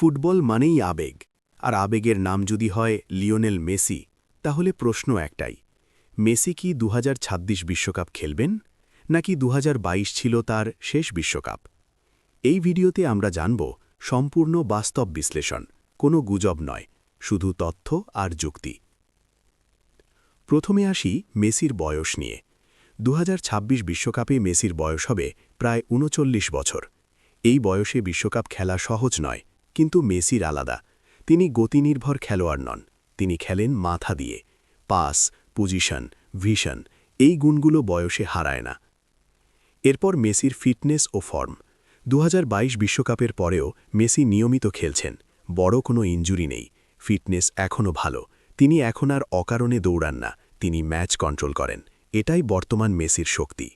Football মানেই আবেগ, আর আবেগের নাম যদি হয় লিওনেল মেসি, তাহলে প্রশ্ন একটাই, মেসি কি 2026 বিশ্বকাপ খেলবেন, নাকি 2022 ছিল তার শেষ বিশ্বকাপ? এই ভিডিওতে আমরা জানব সম্পূর্ণ বাস্তব বিশ্লেষণ, কোনো গুজব নয়, শুধু তথ্য আর যুক্তি। প্রথমে আসি মেসির বয়স নিয়ে। 2026 বিশ্বকাপে মেসির বয়স হবে প্রায় 39 বছর। এই বয়সে বিশ্বকাপ খেলা সহজ নয়, কিন্তু মেসির আলাদা। তিনি গতিনির্ভর খেলোয়াড় নন, তিনি খেলেন মাথা দিয়ে। পাস, পজিশন, ভিশন, এই গুণগুলো বয়সে হারায় না। এরপর মেসির ফিটনেস ও ফর্ম। 2022 বিশ্বকাপের পরেও মেসি নিয়মিত খেলছেন, বড় কোনো ইনজুরি নেই, ফিটনেস এখনও ভালো। তিনি এখন আর অকারণে দৌড়ান না, তিনি ম্যাচ কন্ট্রোল করেন। এটাই বর্তমান মেসির শক্তি।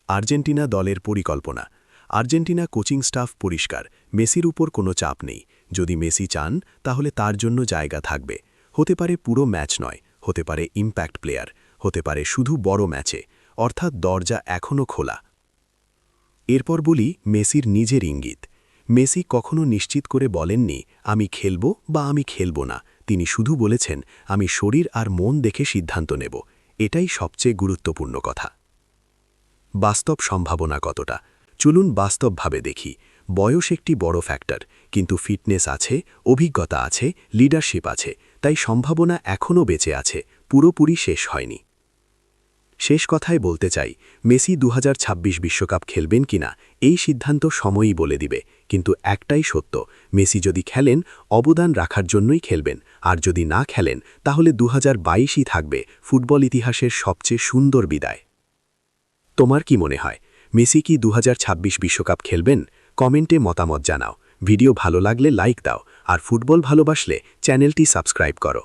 আর্জেন্টিনা দলের পরিকল্পনা। আর্জেন্টিনা কোচিং স্টাফ পরিষ্কার, মেসির উপর কোনো চাপ নেই। যদি মেসি চান তাহলে তার জন্য জায়গা থাকবে। হতে পারে পুরো ম্যাচ নয়, হতে পারে ইম্প্যাক্ট প্লেয়ার, হতে পারে শুধু বড় ম্যাচে, অর্থাৎ দরজা এখনও খোলা। এরপর বলি মেসির নিজের ইঙ্গিত। মেসি কখনো নিশ্চিত করে বলেননি আমি খেলব বা আমি খেলব না। তিনি শুধু বলেছেন আমি শরীর আর মন দেখে সিদ্ধান্ত নেব। এটাই সবচেয়ে গুরুত্বপূর্ণ কথা। বাস্তব সম্ভাবনা কতটা? চলুন বাস্তবভাবে দেখি। বয়স একটি বড় ফ্যাক্টর, কিন্তু ফিটনেস আছে, অভিজ্ঞতা আছে, লিডারশিপ আছে, তাই সম্ভাবনা এখনও বেঁচে আছে, পুরোপুরি শেষ হয়নি। শেষ কথায় বলতে চাই, মেসি 2026 বিশ্বকাপ খেলবেন কিনা এই সিদ্ধান্ত সময়ই বলে দিবে, কিন্তু একটাই সত্য, মেসি যদি খেলেন অবদান রাখার জন্যই খেলবেন, আর যদি না খেলেন তাহলে 2022ই থাকবে ফুটবল ইতিহাসের সবচেয়ে সুন্দর বিদায়। তোমার কি মনে হয়, মেসি কি 2026 বিশ্বকাপ খেলবেন? কমেন্টে মতামত জানাও। ভিডিও ভালো লাগলে লাইক দাও, আর ফুটবল ভালোবাসলে চ্যানেলটি সাবস্ক্রাইব করো।